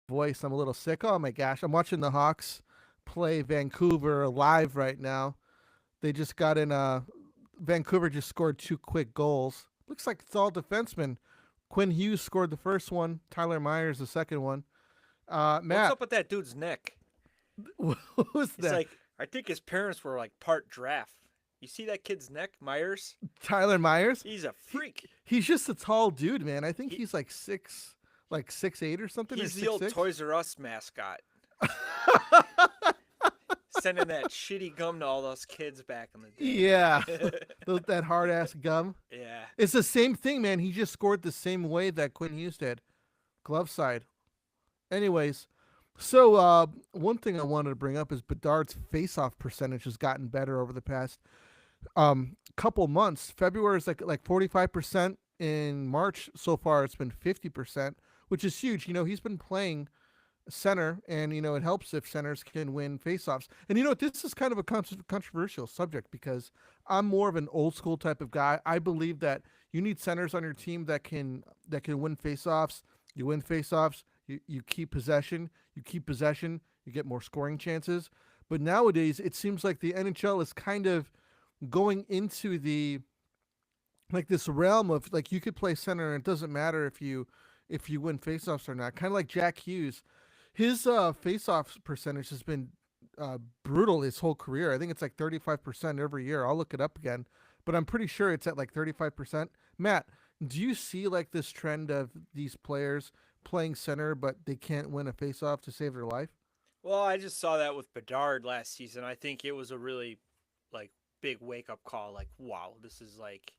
voice. I'm a little sick. Oh my gosh, I'm watching the Hawks play Vancouver live right now. They just got in a Vancouver just scored two quick goals. Looks like it's all defensemen. Quinn Hughes scored the first one. Tyler Myers the second one. What's Matt, up with that dude's neck? what was It's that? like I think his parents were like part giraffe. You see that kid's neck, Myers? Tyler Myers? He's a He freak. he's just a tall dude, man. I think He he's like 6'8" or something, or he's the old 6'6". Toys R Us mascot, sending that shitty gum to all those kids back in the Yeah, day. that hard ass gum. Yeah. It's the same thing, man. He just scored the same way that Quinn Hughes did, glove side. Anyways, so one thing I wanted to bring up is Bedard's face-off percentage has gotten better over the past couple months. February is like 45%. In March so far, it's been 50%, which is huge. He's been playing center, and it helps if centers can win faceoffs. And you know what? This is kind of a controversial subject because I'm more of an old school type of guy. I believe that you need centers on your team that can win faceoffs. You win faceoffs, you keep possession. You keep possession, you get more scoring chances. But nowadays, it seems like the NHL is kind of going into the like this realm of like you could play center and it doesn't matter if you win faceoffs or not. Kind of like Jack Hughes, his faceoff percentage has been brutal his whole career. I think it's like 35% every year. I'll look it up again, but I'm pretty sure it's at like 35%. Matt, do you see like this trend of these players playing center but they can't win a faceoff to save their life? Well, I just saw that with Bedard last season. I think it was a really like big wake up call. Like, wow, this is like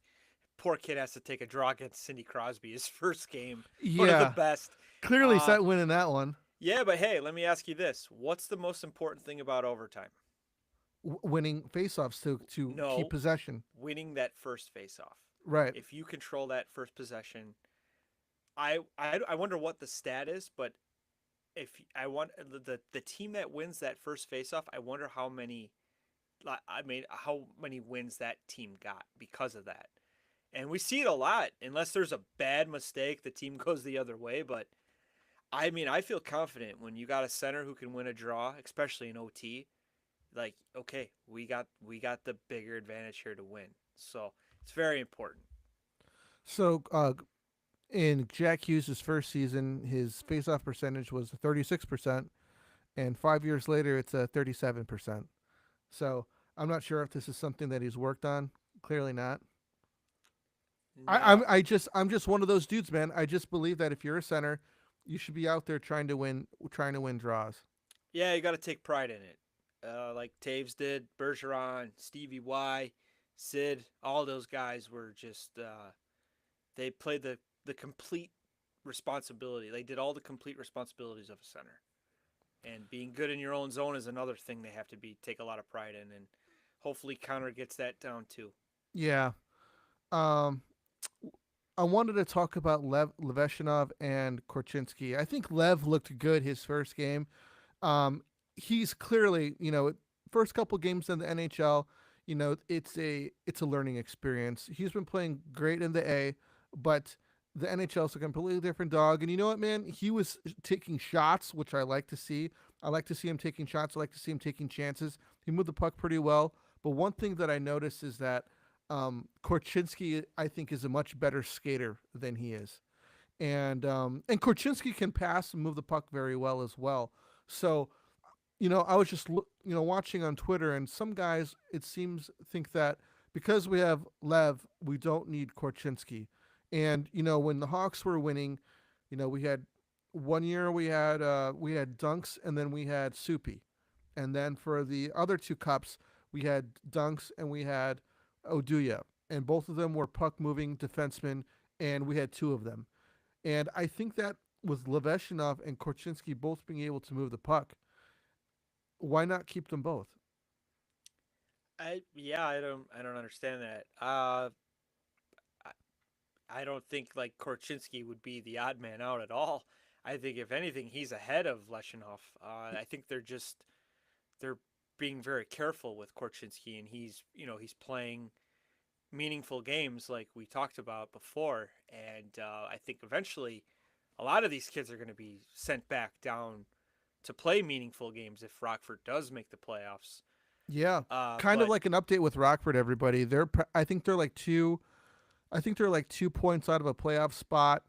poor kid has to take a draw against Cindy Crosby his first game, one of the Yeah, best. clearly Uh, set winning that one. yeah, but hey, let me ask you this: what's the most important thing about overtime? Winning faceoffs to keep No, possession. winning that first faceoff. Right. If you control that first possession, I wonder what the stat is, but if I want the team that wins that first faceoff, I wonder how many how many wins that team got because of that. And we see it a lot. Unless there's a bad mistake, the team goes the other way. But I feel confident when you got a center who can win a draw, especially in OT. Like, okay, we got the bigger advantage here to win. So it's very important. So in Jack Hughes' first season, his faceoff percentage was 36%, and 5 years later, it's 37%. So I'm not sure if this is something that he's worked on. Clearly not. I, No, I'm I just I'm just one of those dudes, man. I just believe that if you're a center, you should be out there trying to win draws. yeah, you got to take pride in it. Like Taves did, Bergeron, Stevie Y, Sid, all those guys were just they played the complete responsibility. They did all the complete responsibilities of a center. And being good in your own zone is another thing they have to be take a lot of pride in, and hopefully Connor gets that down too. Yeah. Um, I wanted to talk about Leveshinov and Korchinski. I think Lev looked good his first game. Um, he's clearly, first couple games in the NHL, it's a learning experience. He's been playing great in the A, but the NHL is a completely different dog. And you know what, man? He was taking shots, which I like to see. I like to see him taking shots. I like to see him taking chances. He moved the puck pretty well. But one thing that I noticed is that Korchinski, I think, is a much better skater than he is, and Korchinski can pass and move the puck very well as well. So I was just watching on Twitter, and some guys it seems think that because we have Lev, we don't need Korchinski. And when the Hawks were winning, we had one year we had Dunks, and then we had Soupy, and then for the other two cups we had Dunks and we had Oduya, and both of them were puck moving defensemen, and we had two of them. And I think that with Leveshinov and Korchinski both being able to move the puck, why not keep them both? I don't understand that. I, I don't think like Korchinski would be the odd man out at all. I think if anything, he's ahead of Leshinov. I think they're being very careful with Korchinski, and he's playing meaningful games like we talked about before, and I think eventually. a lot of these kids are going to be sent back down to play meaningful games if Rockford does make the playoffs. Yeah, kind of But like an update with Rockford. Everybody, I think they're like two. I think they're like 2 points out of a playoff spot,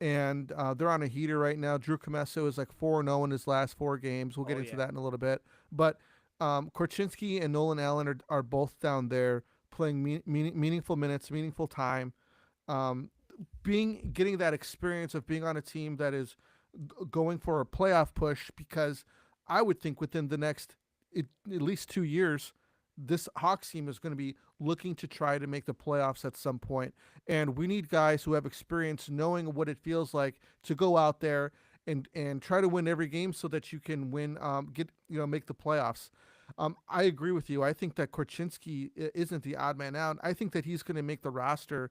and they're on a heater right now. Drew Comesso is like 4-0 in his last 4 games. We'll get oh into yeah, that in a little bit. But Korchinski and Nolan Allen are both down there playing meaningful minutes, meaningful time. Um, getting that experience of being on a team that is going for a playoff push, because I would think within the next at least 2 years, this Hawks team is going to be looking to try to make the playoffs at some point. And we need guys who have experience knowing what it feels like to go out there and try to win every game so that you can win, make the playoffs. I agree with you. I think that Korchinski isn't the odd man out. I think that he's going to make the roster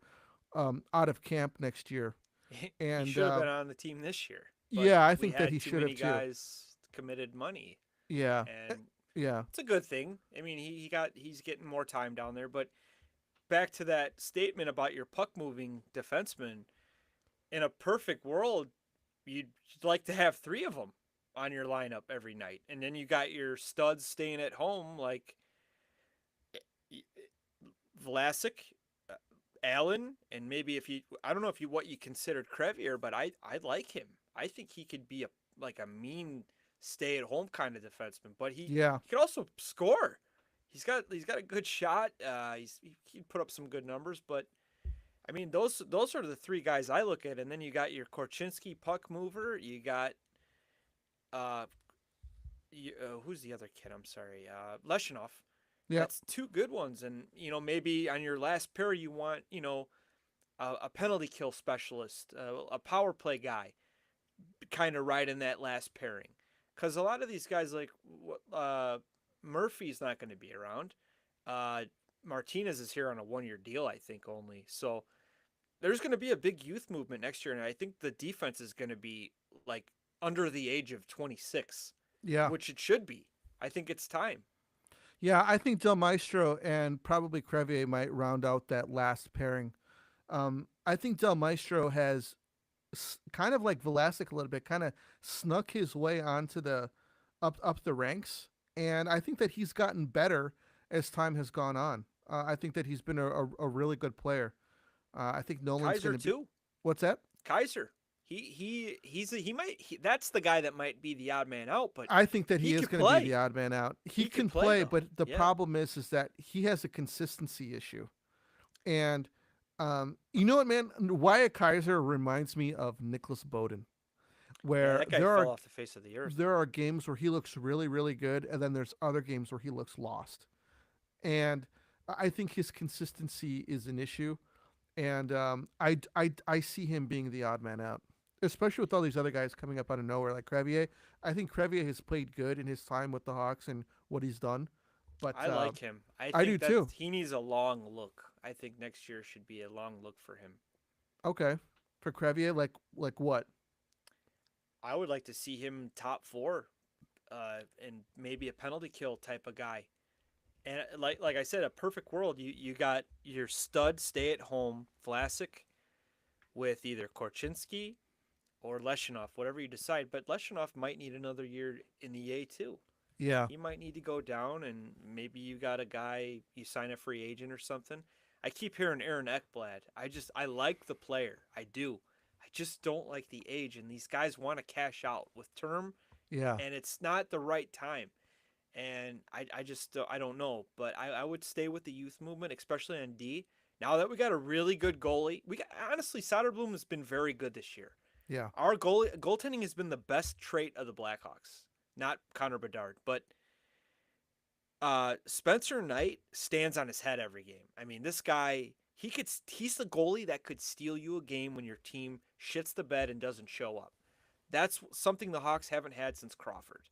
out of camp next year. he And should have been on the team this year, but yeah, I we think that had he too should many have too. guys committed money, Yeah, and yeah, it's a good thing. I mean, he's getting more time down there. But back to that statement about your puck moving defenseman, in a perfect world, you'd like to have three of them on your lineup every night, and then you got your studs staying at home like Vlasic, uh, Allen, and maybe if you I don't know if you what you considered Crevier, but I like him. I think he could be a like a mean stay at home kind of defenseman, but yeah, he could also score. He's got a good shot. He put up some good numbers, but I mean those are the three guys I look at, and then you got your Korchinski puck mover. You got uh, who's the other kid? I'm sorry, Leshinov. yeah, That's two good ones, and maybe on your last pair you want a penalty kill specialist, a power play guy, kind of right in that last pairing, because a lot of these guys like Murphy's not going to be around. Uh, Martinez is here on a 1 year deal, I think only. So there's going to be a big youth movement next year, and I think the defense is going to be like under the age of 26, yeah. which it should be. I think it's time. Yeah, I think Del Maestro and probably Crevier might round out that last pairing. I think Del Maestro has kind of like Velasic a little bit, kind of snuck his way onto the up the ranks, and I think that he's gotten better as time has gone on. I think that he's been a really good player. I think Nolan's going Kaiser to be. too. What's that? Kaiser. That's the guy that might be the odd man out, but I think that he he is could going to be the play. odd man out. He He can could play play, though. but the Yeah. problem is that he has a consistency issue. And you know what, man? Wyatt Kaiser reminds me of Nicholas Bowden, Yeah, where that guy fell off the face of the earth. there are games where he looks really, really good, and then there's other games where he looks lost. And I think his consistency is an issue, and I see him being the odd man out, especially with all these other guys coming up out of nowhere like Crevier. I think Crevier has played good in his time with the Hawks and what he's done, but I like him. I I do think that too. he needs a long look. I think next year should be a long look for him. Okay, for Crevier, like what? I would like to see him top four, and maybe a penalty kill type of guy. And like I said, a perfect world. You got your stud stay at home Vlasic with either Korchinski or Leshinov, whatever you decide. But Leshinov might need another year in the A too. Yeah, He might need to go down, and maybe you got a guy you sign a free agent or something. I keep hearing Aaron Ekblad. I like the player. I do. I just don't like the age, and these guys want to cash out with term, yeah. and it's not the right time. And I just I don't know, but I would stay with the youth movement, especially on D. Now that we got a really good goalie, we got honestly Soderblom has been very good this year. Yeah. Our goaltending has been the best trait of the Blackhawks. Not Connor Bedard, but Spencer Knight stands on his head every game. I mean, this guy, he's the goalie that could steal you a game when your team shits the bed and doesn't show up. That's something the Hawks haven't had since Crawford.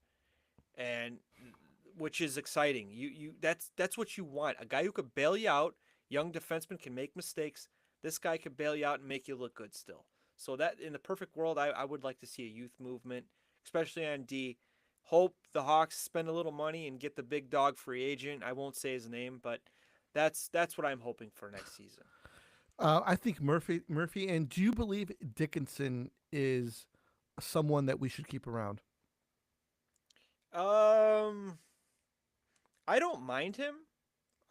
And which is exciting. That's what you want. A guy who could bail you out. Young defenseman can make mistakes. This guy could bail you out and make you look good still. So that in the perfect world, I would like to see a youth movement, especially on D. Hope the Hawks spend a little money and get the big dog free agent. I won't say his name, but that's what I'm hoping for next season. I think Murphy, and do you believe Dickinson is? someone that we should keep around? Um, I don't mind him.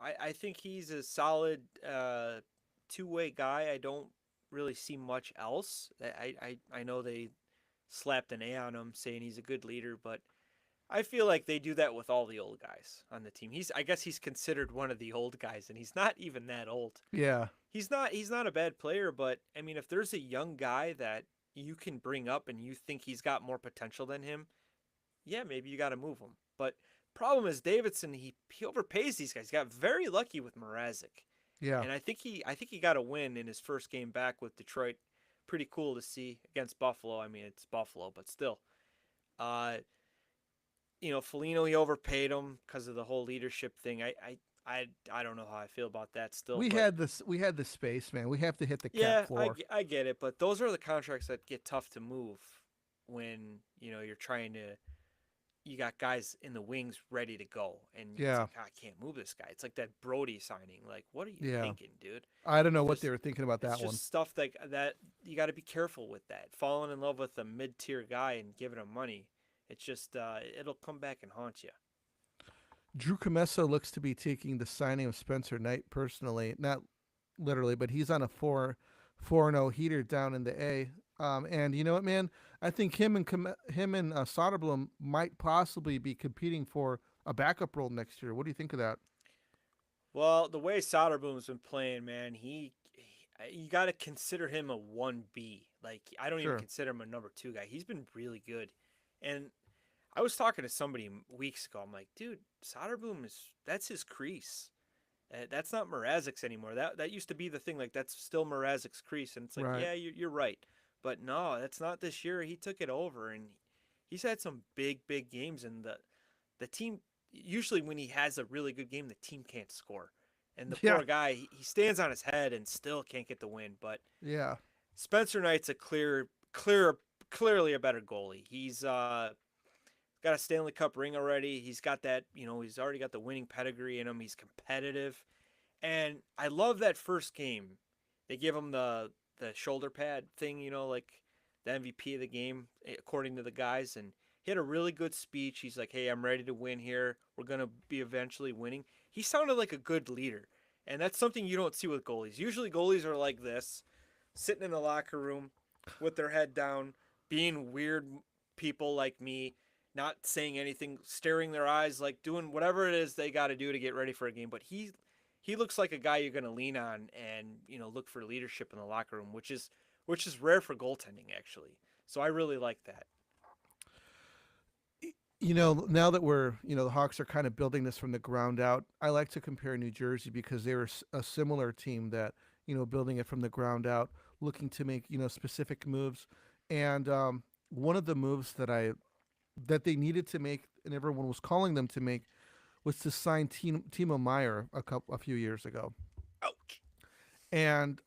I think he's a solid two-way guy. I don't really see much else. I know they slapped an A on him saying he's a good leader, but I feel like they do that with all the old guys on the team. I guess he's considered one of the old guys, and he's not even that old. Yeah, He's not a bad player, but I mean, if there's a young guy that you can bring up and you think he's got more potential than him, yeah, maybe you got to move him. But problem is Davidson, he overpays these guys. He got very lucky with Mrazek, yeah. and I think he got a win in his first game back with Detroit. Pretty cool to see against Buffalo. I mean, it's Buffalo, but still. Uh, Foligno, he overpaid him because of the whole leadership thing. I don't know how I feel about that still, We but had this. We had the space, man. We have to hit the cap yeah, floor. I get it. But those are the contracts that get tough to move when you're trying to. You got guys in the wings ready to go, and it's Yeah, like, I can't move this guy. It's like that Brody signing. Like, what are you yeah. thinking, dude? I don't know what they Just were thinking about it's that one. just stuff like that. You got to be careful with that. Falling in love with a mid-tier guy and giving him money, it's just it'll come back and haunt you. Drew Commesso looks to be taking the signing of Spencer Knight personally, not literally, but he's on a 4-0 heater down in the A. And you know what, man? I think him and Soderblom might possibly be competing for a backup role next year. What do you think of that? Well, the way Soderboom's been playing, man, you got to consider him a 1B. Like, I don't even Sure. consider him a number 2 guy. He's been really good. And I was talking to somebody weeks ago. I'm like, dude, Soderboom that's his crease. That's not Mrazek's anymore. That used to be the thing. Like, that's still Mrazek's crease. And it's like, Right. yeah, you're right. But no, that's not this year. He took it over, and he's had some big games. And the team, usually when he has a really good game, the team can't score. And the Yeah. poor guy, he stands on his head and still can't get the win. But Yeah. Spencer Knight's a clearly a better goalie. He's got a Stanley Cup ring already. He's got that, he's already got the winning pedigree in him. He's competitive. And I love that first game. They give him the shoulder pad thing, like the MVP of the game, according to the guys. And he had a really good speech. He's like, hey, I'm ready to win here. We're going to be eventually winning. He sounded like a good leader. And that's something you don't see with goalies. Usually goalies are like this, sitting in the locker room with their head down, being weird people like me, not saying anything, staring their eyes, like doing whatever it is they got to do to get ready for a game. But he looks like a guy you're going to lean on and look for leadership in the locker room, which is rare for goaltending actually. So I really like that. Now that the Hawks are kind of building this from the ground out, I like to compare New Jersey because they were a similar team that, building it from the ground out, looking to make, specific moves. And one of the moves that they needed to make and everyone was calling them to make was to sign Timo Meyer a few years ago. Ouch. And,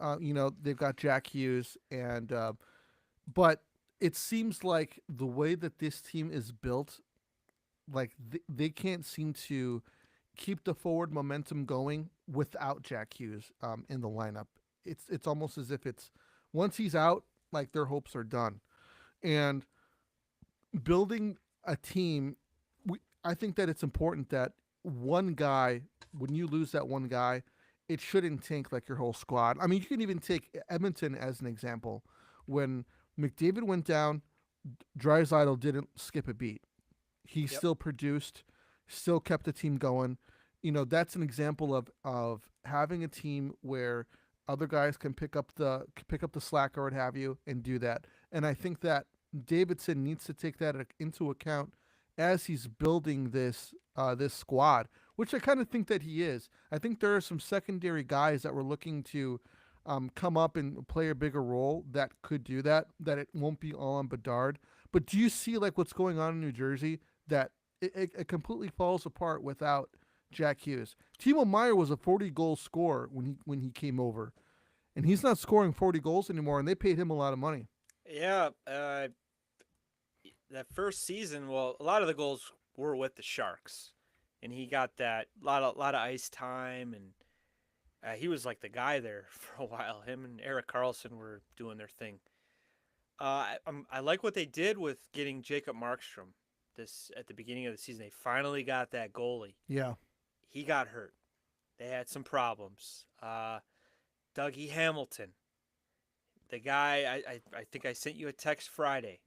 they've got Jack Hughes but it seems like the way that this team is built, like they can't seem to keep the forward momentum going without Jack Hughes in the lineup. It's almost as if it's once he's out, like their hopes are done. And building a team, I think that it's important that one guy, when you lose that one guy, it shouldn't tank like your whole squad. I mean, you can even take Edmonton as an example. When McDavid went down, Drysdale didn't skip a beat. He Yep. still produced, still kept the team going. That's an example of having a team where other guys can pick up the slack or what have you and do that. And I think that Davidson needs to take that into account as he's building this squad, which I kind of think that he is. I think there are some secondary guys that were looking to come up and play a bigger role that could do that. That it won't be all on Bedard. But do you see like what's going on in New Jersey that it completely falls apart without Jack Hughes? Timo Meyer was a 40-goal scorer when he came over, and he's not scoring 40 goals anymore. And they paid him a lot of money. Yeah. That first season, well, a lot of the goals were with the Sharks, and he got that lot of ice time, and he was like the guy there for a while. Him and Eric Carlson were doing their thing. I like what they did with getting Jacob Markstrom this at the beginning of the season. They finally got that goalie. Yeah. He got hurt. They had some problems. Dougie Hamilton, the guy, I think I sent you a text Friday.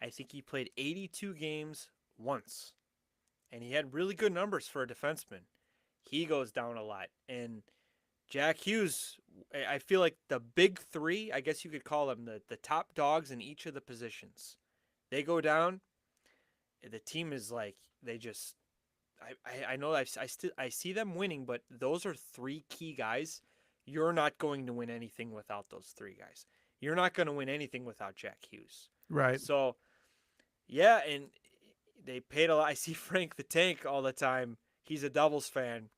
I think he played 82 games once, and he had really good numbers for a defenseman. He goes down a lot. And Jack Hughes, I feel like the big three, I guess you could call them the top dogs in each of the positions. They go down. The team is like, they just, I know I see them winning, but those are three key guys. You're not going to win anything without those three guys. You're not going to win anything without Jack Hughes. Right. So, yeah, and they paid a lot. I see Frank the Tank all the time. He's a Devils fan,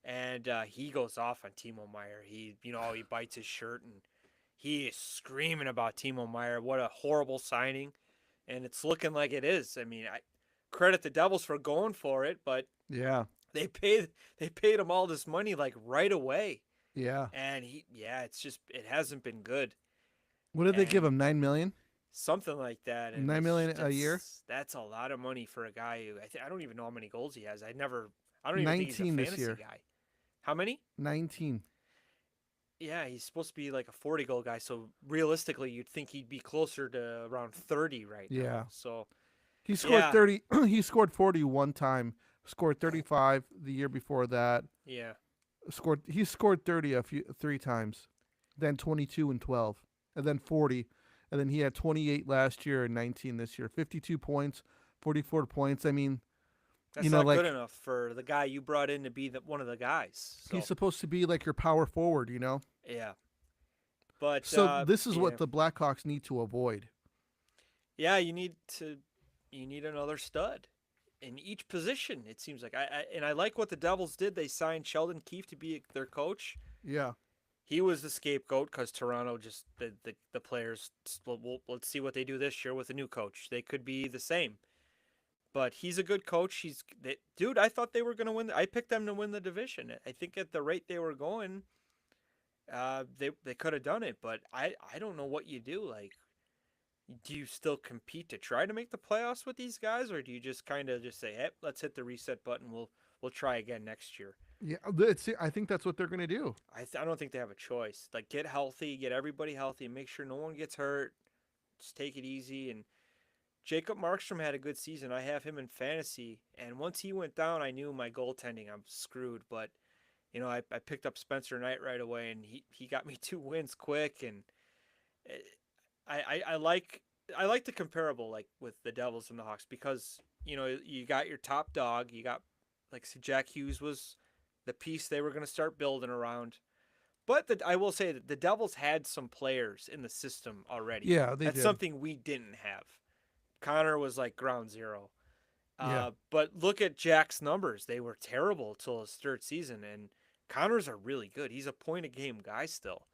and he goes off on Timo Meyer. He bites his shirt, and he is screaming about Timo Meyer. What a horrible signing, and it's looking like it is. I mean, I credit the Devils for going for it, but Yeah. they paid him all this money like right away, Yeah. and it hasn't been good. What did they give And him? 9 million. something like that. And 9 million a year. That's a lot of money for a guy who I don't even know how many goals he has. I don't even think he's a 19 this fantasy year. guy. How many? 19. Yeah, he's supposed to be like a 40 goal guy. So realistically, you'd think he'd be closer to around 30 right now. Yeah. So He scored Yeah. 30. He scored 40 one time. Scored 35 the year before that. yeah, He scored 30 three times. Then 22 and 12. And then 40. And then he had 28 last year and 19 this year. 52 points, 44 points. I mean, that's not good enough for the guy you brought in to be one of the guys. So he's supposed to be like your power forward, yeah, but So this is yeah. what the Blackhawks need to avoid. Yeah, you need another stud in each position. It seems like I like what the Devils did. They signed Sheldon Keefe to be their coach. Yeah. He was the scapegoat because Toronto just the players. Let's see what they do this year with a new coach. They could be the same, but he's a good coach. Dude. I thought they were going to win. I picked them to win the division. I think at the rate they were going, they could have done it. But I don't know what you do. Like, do you still compete to try to make the playoffs with these guys, or do you just kind of just say, "Hey, let's hit the reset button. We'll try again next year." Yeah. I think that's what they're going to do. I don't think they have a choice. Like, get healthy, get everybody healthy, and make sure no one gets hurt. Just take it easy. And Jacob Markstrom had a good season. I have him in fantasy, and once he went down, I knew my goaltending, I'm screwed. But I picked up Spencer Knight right away, and he got me 2 wins quick. And I like the comparable, like with the Devils and the Hawks, because you got your top dog. You got, like, Jack Hughes was the piece they were going to start building around. But I will say that the Devils had some players in the system already. Yeah, they That's did. something we didn't have. Connor was like ground zero. Yeah. But look at Jack's numbers. They were terrible till his third season, and Connor's are really good. He's a point-a-game guy still.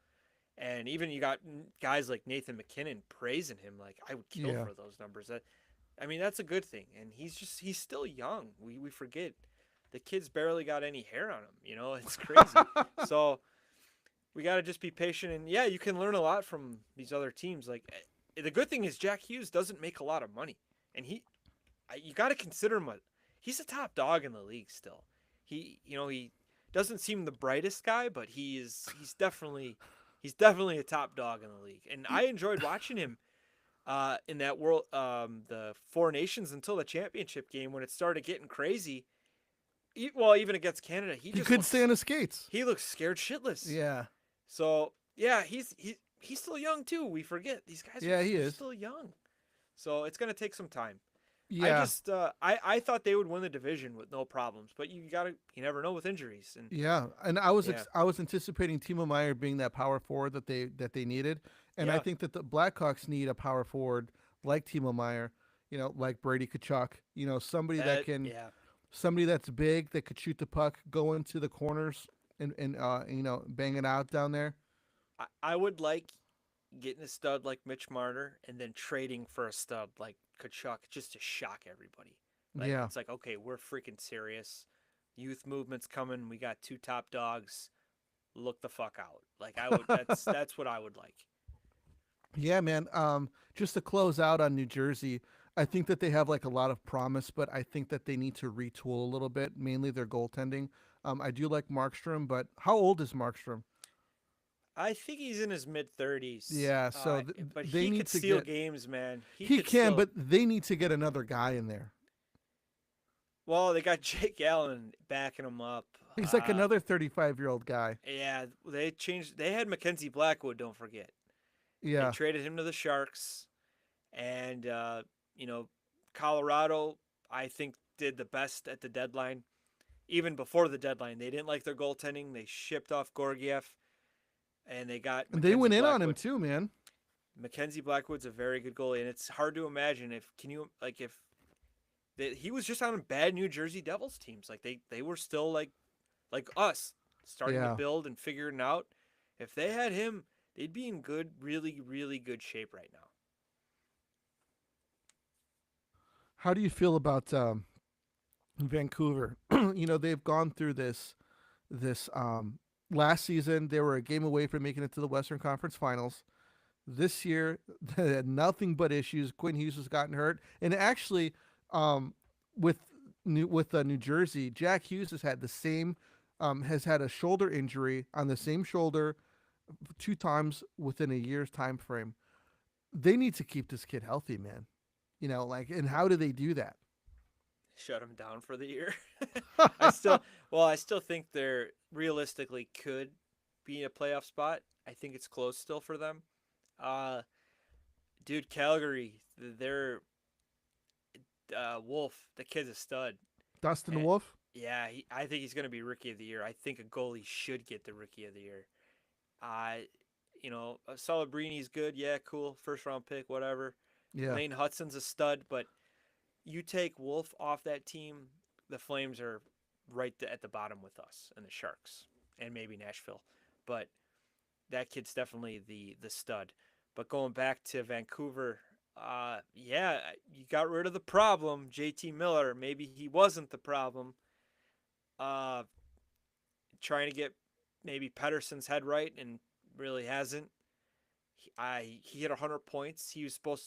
And even you got guys like Nathan McKinnon praising him. Like, I would kill Yeah. for those numbers. I mean, that's a good thing. And he's still young. We forget. The kid's barely got any hair on him. It's crazy. So we got to just be patient. And, yeah, you can learn a lot from these other teams. Like, the good thing is Jack Hughes doesn't make a lot of money. And you got to consider him he's a top dog in the league still. He doesn't seem the brightest guy, but he's definitely a top dog in the league. And I enjoyed watching him in that world, the Four Nations until the championship game when it started getting crazy. Even against Canada, he just couldn't stay on his skates. He looks scared shitless. Yeah. So yeah, he's still young too. We forget these guys. Yeah, he are is. still young. So it's gonna take some time. Yeah. I thought they would win the division with no problems, but you never know with injuries. And Yeah, and I was Yeah. I was anticipating Timo Meyer being that power forward that they needed, and I Yeah. think that the Blackhawks need a power forward like Timo Meyer, like Brady Kachuk, somebody that can, yeah. somebody that's big that could shoot the puck, go into the corners, and bang it out down there. I would like getting a stud like Mitch Marner and then trading for a stud like Kachuk just to shock everybody. Like, Yeah. It's like, okay, we're freaking serious. Youth movement's coming. We got 2 top dogs. Look the fuck out. Like, I would. That's what I would like. Yeah, man. Just to close out on New Jersey, I think that they have like a lot of promise, but I think that they need to retool a little bit, mainly their goaltending. I do like Markstrom, but how old is Markstrom? I think he's in his mid 30s. Yeah, so But they he need could to steal get. games, man. He He could can, still. but they need to get another guy in there. Well, they got Jake Allen backing him up. He's like another 35-year-old guy. Yeah, they changed. They had Mackenzie Blackwood. Don't forget. They Yeah, traded him to the Sharks, and you know, Colorado. I think did the best at the deadline. Even before the deadline, they didn't like their goaltending. They shipped off Gorgiev, and they got and they Mackenzie went in on him Blackwood. too, man. Mackenzie Blackwood's a very good goalie, and it's hard to imagine if can you like if he was just on bad New Jersey Devils teams. Like they were still like us, starting to Yeah. build and figuring it out. If they had him, they'd be in good, really, really good shape right now. How do you feel about Vancouver? They've gone through this last season. They were a game away from making it to the Western Conference Finals. This year, they had nothing but issues. Quinn Hughes has gotten hurt, and actually, um, with New Jersey, Jack Hughes has had a shoulder injury on the same shoulder two times within a year's time frame. They need to keep this kid healthy, man. And how do they do that? Shut him down for the year. I still, well, I still think they're realistically could be in a playoff spot. I think it's close still for them. Uh, dude, Calgary, they're Wolf. The kid's a stud. Dustin And Wolf. yeah, I think he's going to be rookie of the year. I think a goalie should get the rookie of the year. Uh, Celebrini's good. Yeah, cool. First round pick, whatever. Yeah. Lane Hutson's a stud, but you take Wolf off that team, the Flames are right at the bottom with us and the Sharks and maybe Nashville. But that kid's definitely the stud. But going back to Vancouver, yeah, you got rid of the problem, JT Miller. Maybe he wasn't the problem. Uh, Trying to get maybe Pedersen's head right and really hasn't. He hit 100 points. He was supposed.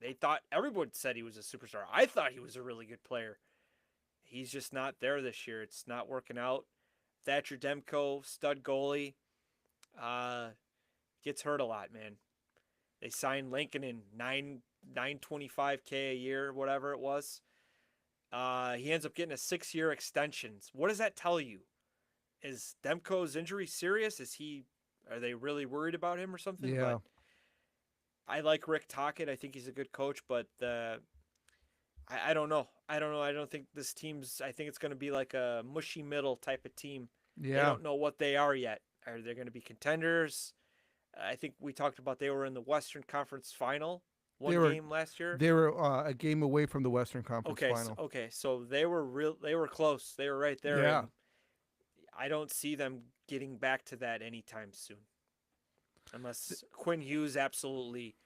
They thought everyone said he was a superstar. I thought he was a really good player. He's just not there this year. It's not working out. Thatcher Demko, stud goalie, uh, gets hurt a lot, man. They signed Lincoln in 925K a year, whatever it was. He ends up getting a 6-year extension. What does that tell you? Is Demko's injury serious? Are they really worried about him or something? But Yeah. I like Rick Tocchet. I think he's a good coach, but I don't know. I don't know. I don't think this team's. I think it's going to be like a mushy middle type of team. They Yeah. don't know what they are yet. Are they going to be contenders? I think we talked about they were in the Western Conference Final They one were game last year. they were a game away from the Western Conference Okay, Final. so they were real. They were close. They were right there, Yeah. and I don't see them getting back to that anytime soon, unless Quinn Hughes absolutely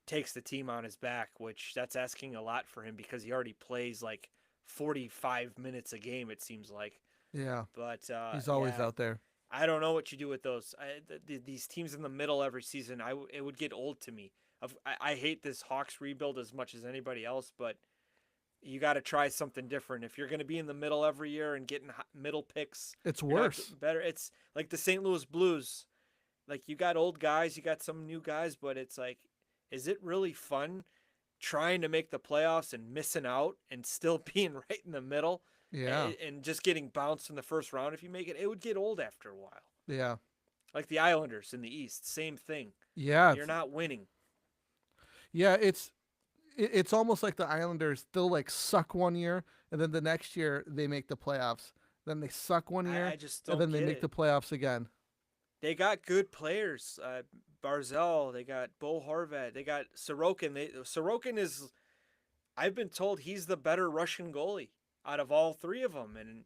takes the team on his back, which that's asking a lot for him because he already plays like 45 minutes a game, it seems like. Yeah. But He's always yeah, out there. I don't know what you do with those. These teams in the middle every season, it would get old to me. I hate this Hawks rebuild as much as anybody else, but you got to try something different. If you're going to be in the middle every year and getting middle picks, It's you're not worse. getting better. It's like the St. Louis Blues. Like you got old guys, you got some new guys, but it's like, is it really fun trying to make the playoffs and missing out and still being right in the middle Yeah. and just getting bounced in the first round if you make it? It would get old after a while. Yeah. Like the Islanders in the East, same thing. Yeah. You're not winning. Yeah. It's almost like the Islanders still like suck one year, and then the next year they make the playoffs. Then they suck one I year, just and don't then they get make it. the playoffs again. They got good players. Barzell, they got Bo Horvat, they got Sorokin. Sorokin is, I've been told he's the better Russian goalie out of all three of them, and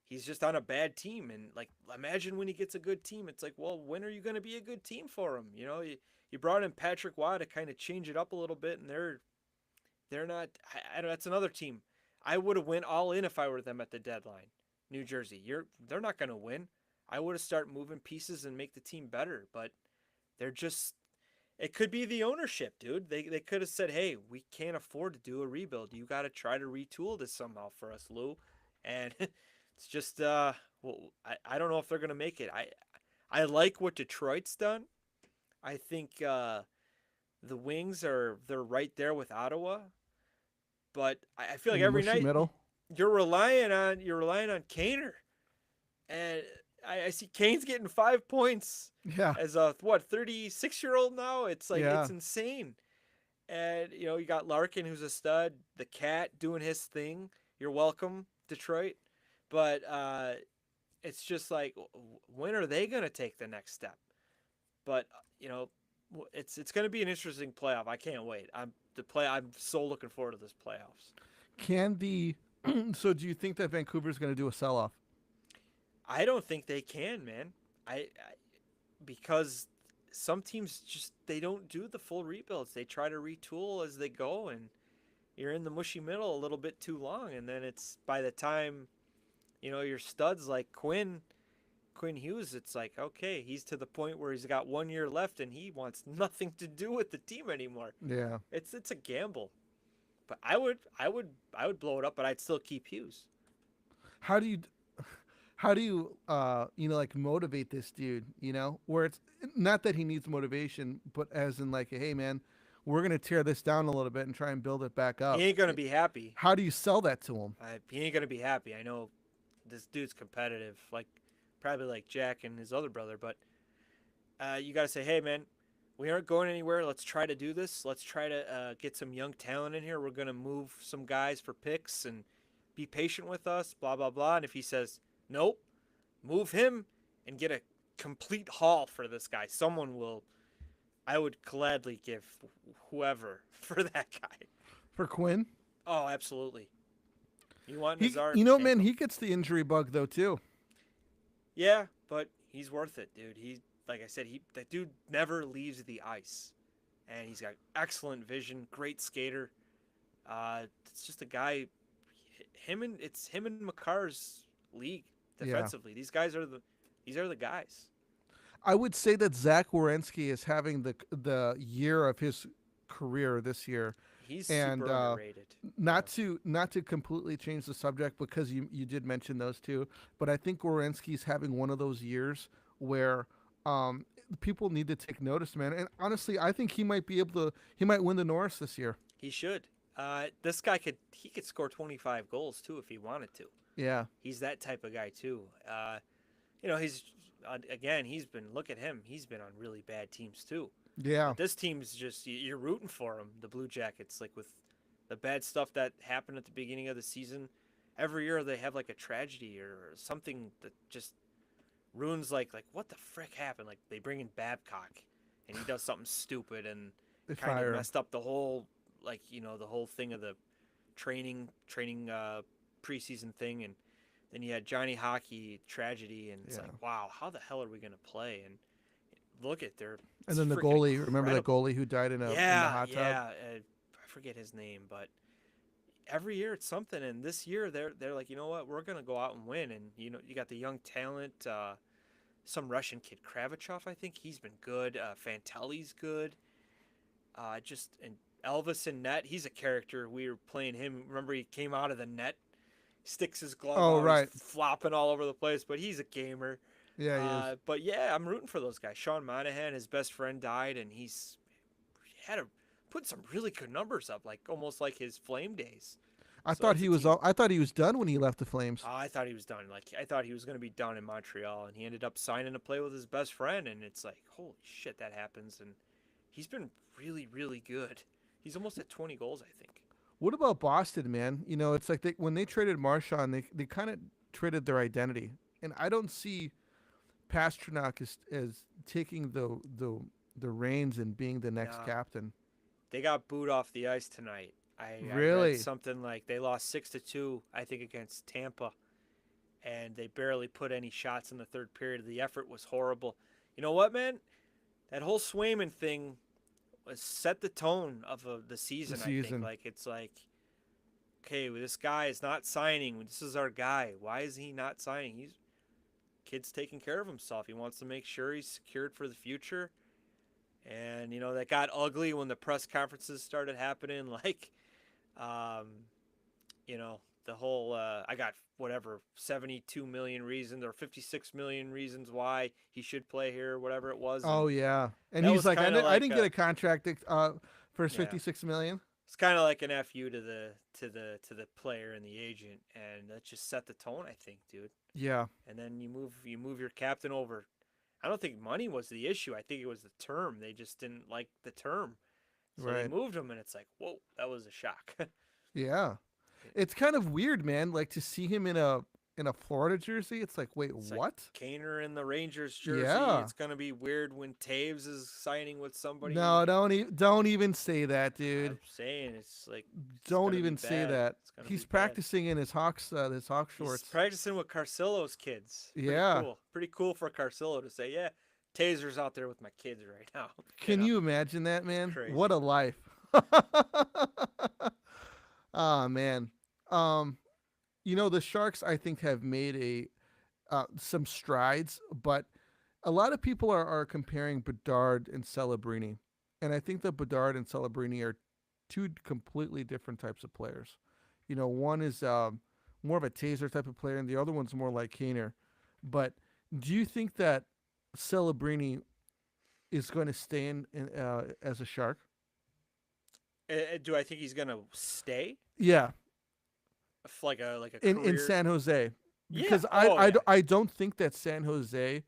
he's just on a bad team. And like, imagine when he gets a good team. It's like, well, when are you going to be a good team for him? You brought in Patrick Waugh to kind of change it up a little bit, and they're not. I don't. That's another team. I would have went all in if I were them at the deadline. New Jersey, they're not going to win. I would have started moving pieces and make the team better, but they're just It could be the ownership, dude. They could have said, "Hey, we can't afford to do a rebuild. You got to try to retool this somehow for us, Lou." And it's just well, I don't know if they're going to make it. I like what Detroit's done. I think the Wings they're right there with Ottawa, but I feel like In the every mushy night middle. you're relying on Kaner, and I see Kane's getting 5 points Yeah, as a 36-year-old now. It's like yeah. it's insane. And you got Larkin, who's a stud, the cat doing his thing. You're welcome, Detroit. But it's just like, when are they gonna take the next step? But it's gonna be an interesting playoff. I can't wait. I'm so looking forward to this playoffs. Can the so do you think that Vancouver's going to do a sell off? I don't think they can, man. I because some teams just they don't do the full rebuilds. They try to retool as they go, and you're in the mushy middle a little bit too long, and then it's by the time your studs like Quinn Hughes, it's like, okay, he's to the point where he's got 1 year left and he wants nothing to do with the team anymore. Yeah. It's a gamble. But I would blow it up, but I'd still keep Hughes. How do you how do you like motivate this dude, where it's not that he needs motivation, but as in like, hey man, we're going to tear this down a little bit and try and build it back He up. ain't gonna be happy. How do you sell that to him? He ain't gonna be happy. I know this dude's competitive, like probably like Jack and his other brother, but you got to say, hey man, we aren't going anywhere. Let's try to do this. Let's try to get some young talent in here. We're gonna move some guys for picks and be patient with us. Blah blah blah. And if he says nope, move him and get a complete haul for this guy. Someone will. I would gladly give whoever for that guy. For Quinn? Oh, absolutely. You want He Nazar? Take man, him. he gets the injury bug though too. Yeah, but he's worth it, dude. He, like I said, that dude never leaves the ice, and he's got excellent vision, great skater. It's just a guy. It's him and Makar's league Yeah. defensively. These are the guys. I would say that Zach Wierenski is having the year of his career this year. He's And super underrated. Yeah. not to completely change the subject because you did mention those two, but I think Wierenski's having one of those years where people need to take notice, man. And honestly, I think he might win the Norris this year. He should. This guy could score 25 goals too if he wanted to. Yeah. He's that type of guy too. He's again. He's been look at him. He's been on really bad teams too. Yeah. But this team's just you're rooting for him. The Blue Jackets, like with the bad stuff that happened at the beginning of the season, every year they have like a tragedy or something that just ruins like what the frick happened? Like they bring in Babcock and he does something stupid and They kind of fire him. messed up the whole the whole thing of the training preseason thing, and then you had Johnny Hockey tragedy, and it's Yeah. like, wow, how the hell are we gonna play? And look at their And then the freaking goalie, remember the incredible. goalie who died in the hot tub? Yeah. I forget his name, but every year it's something. And this year they're like, you know what, we're gonna go out and win. And you got the young talent, some Russian kid, Kravachov, I think he's been good. Fantelli's good. Just and Elvis in net, he's a character. We were playing him. Remember, he came out of the net, sticks his glove Oh, out, right. he's flopping all over the place. But he's a gamer. Yeah, he is. But yeah, I'm rooting for those guys. Sean Monahan, his best friend died, and he had to put some really good numbers up, like almost like his Flame days. I So thought that's a he was team. I thought he was done when he left the Flames. I thought he was done. Like I thought he was going to be done in Montreal, and he ended up signing to play with his best friend. And it's like, holy shit, that happens. And he's been really, really good. He's almost at 20 goals, I think. What about Boston, man? It's like when they traded Marchand, they kind of traded their identity, and I don't see Pasternak as taking the reins and being the next Nah. captain. They got booed off the ice tonight. I Really? read something like they lost 6-2, I think, against Tampa, and they barely put any shots in the third period. The effort was horrible. You know what, man? That whole Swayman thing was set the tone of the season. I season. think it's like, okay, well, this guy is not signing. This is our guy. Why is he not signing? Kid's taking care of himself. He wants to make sure he's secured for the future. And that got ugly when the press conferences started happening. Like, um, the whole I got whatever 72 million reasons or 56 million reasons why he should play here, whatever it was, Oh and yeah, and that he's was like, kind of I like didn't get a a contract for his yeah. 56 million. It's kind of like an fu to the player and the agent, and that just set the tone, I think, dude. Yeah, And then you move your captain over. I don't think money was the issue. I think it was the term. They just didn't like the term, so they right. moved him, and it's like, whoa, that was a shock. Yeah, it's kind of weird, man. Like to see him in a Florida jersey. It's like, wait, It's like what? Kaner in the Rangers jersey. Yeah. It's gonna be weird when Taves is signing with somebody. No, don't even say that, dude. I'm saying it's Don't gonna be even say bad. that. It's gonna He's be bad. practicing in his Hawk He's shorts. practicing with Carcillo's kids. Pretty Yeah. cool. Pretty cool for Carcillo to say, yeah, Taser's out there with my kids right now. Can you imagine that, man? What Crazy. a life. Oh man. Um, the Sharks I think have made a some strides, but a lot of people are comparing Bedard and Celebrini, and I think that Bedard and Celebrini are two completely different types of players. One is more of a taser type of player, and the other one's more like Kaner. But do you think that Celebrini is going to stay in as a Shark? Do I think he's gonna stay Yeah, like a in career? San Jose, Yeah. because Oh yeah. I don't think that San Jose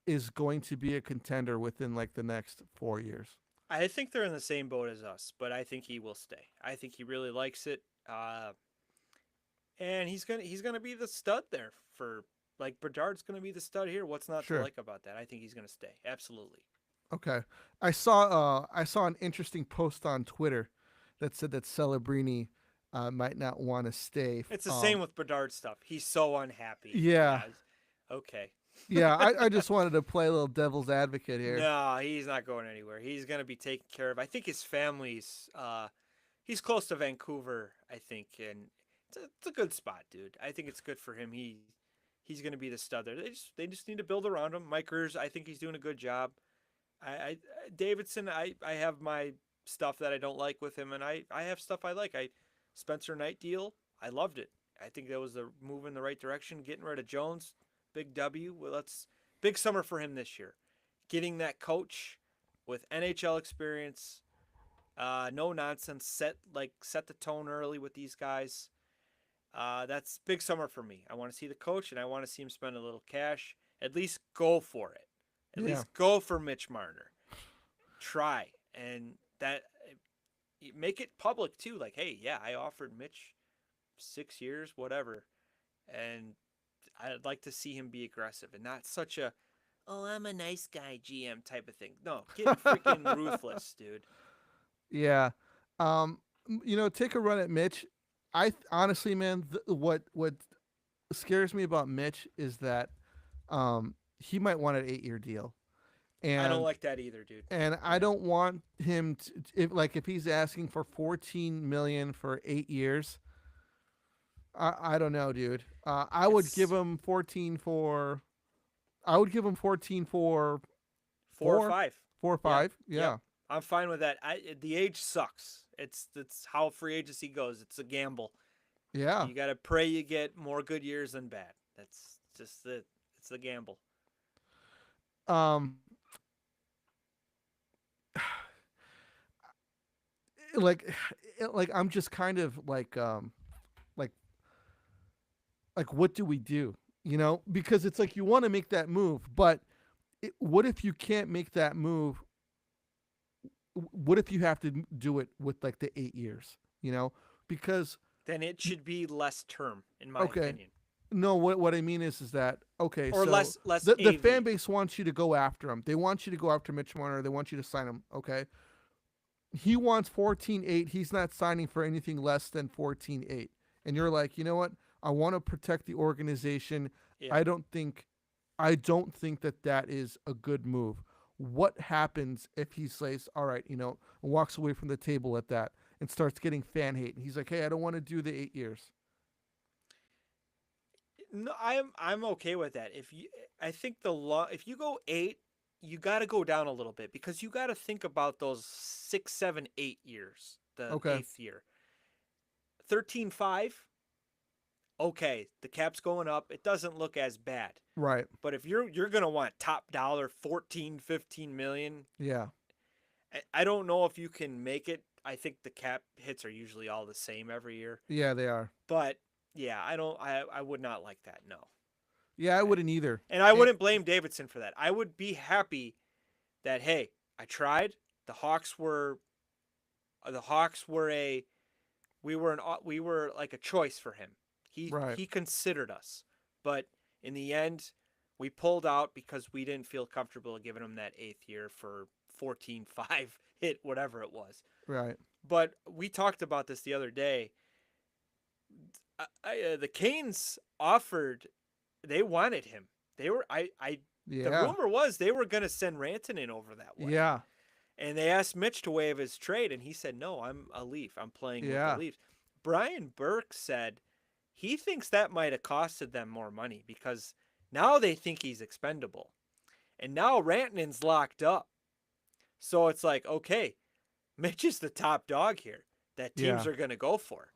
is going to be a contender within like the next 4 years. I think they're in the same boat as us, but I think he will stay. I think he really likes it, and he's gonna be the stud there for like Bedard's gonna be the stud here. What's not to Sure. like about that? I think he's gonna stay. Absolutely. Okay. I saw an interesting post on Twitter that said that Celebrini might not want to stay. It's the same with Bedard stuff. He's so unhappy. Yeah. Yeah. Okay. Yeah. I just wanted to play a little devil's advocate here. No, he's not going anywhere. He's gonna be taken care of. I think his family's. He's close to Vancouver, I think, and it's a good spot, dude. I think it's good for him. He's gonna be the stud there. They just need to build around him. Mike Gers, I think he's doing a good job. I Davidson, I have my stuff that I don't like with him, and I have stuff I like. Spencer Knight deal, I loved it. I think that was the move in the right direction. Getting rid of Jones, big W. Well, that's big summer for him this year. Getting that coach with NHL experience, no nonsense. Set the tone early with these guys. That's big summer for me. I want to see the coach, and I want to see him spend a little cash. At least go for it. At Yeah. least go for Mitch Marner. Try and that make it public too. Like, hey, yeah, I offered Mitch 6 years, whatever, and I'd like to see him be aggressive and not such a oh I'm a nice guy GM type of thing. No, get freaking ruthless, dude. Yeah. Take a run at Mitch. Honestly, man, what scares me about Mitch is that he might want an 8-year deal, I don't and like that either, dude. I Yeah, don't want him to, if he's asking for 14 million for 8 years. I don't know, dude. I would give it's him 14 for. I would give him 14 for 4, 4 or 5. 4 or Yeah, 5. yep. Yeah, I'm fine with that. The age sucks. It's how free agency goes. It's a gamble. yeah. You got to pray you get more good years than bad. That's just it. It's the gamble. Um, like, like I'm just kind of like what do we do? Because it's like you want to make that move, but what if you can't make that move? What if you have to do it with like the 8 years? Because Then it should be less term, in my okay, opinion, no, what I mean is that okay, or so less the fan AV. base wants you to go after him. They want you to go after Mitch Marner. They want you to sign him. Okay, he wants 14.8. He's not signing for anything less than 14.8. And you're like, you know what? I want to protect the organization. Yeah. I don't think I don't think that that is a good move. What happens if he says, "All right," walks away from the table at that and starts getting fan hate? And he's like, "Hey, I don't want to do the 8 years." No, I'm okay with that. I think if you go 8, you got to go down a little bit because you got to think about those 6, 7, 8 years. The Okay. 8th year, 13.5. Okay, the cap's going up. It doesn't look as bad. Right. But if you're gonna want top dollar 14, 15 million, Yeah. I don't know if you can make it. I think the cap hits are usually all the same every year. Yeah, they are. But yeah, I would not like that. No. Yeah, I I, wouldn't either. and I And, wouldn't blame Davidson for that. I would be happy that hey, I tried. The Hawks were a we were like a choice for him. right. He considered us. But in the end, we pulled out because we didn't feel comfortable giving him that 8th year for 14.5 hit whatever it was. Right. But we talked about this the other day. The Canes offered, they wanted him. They were, the Yeah. rumor was they were going to send Rantanen over that way. Yeah. And they asked Mitch to waive his trade, and he said, no, I'm a Leaf. I'm playing with the Yeah. Leafs. Brian Burke said he thinks that might have costed them more money because now they think he's expendable. And now Rantanen's locked up. So it's like, okay, Mitch is the top dog here that teams Yeah. are going to go for.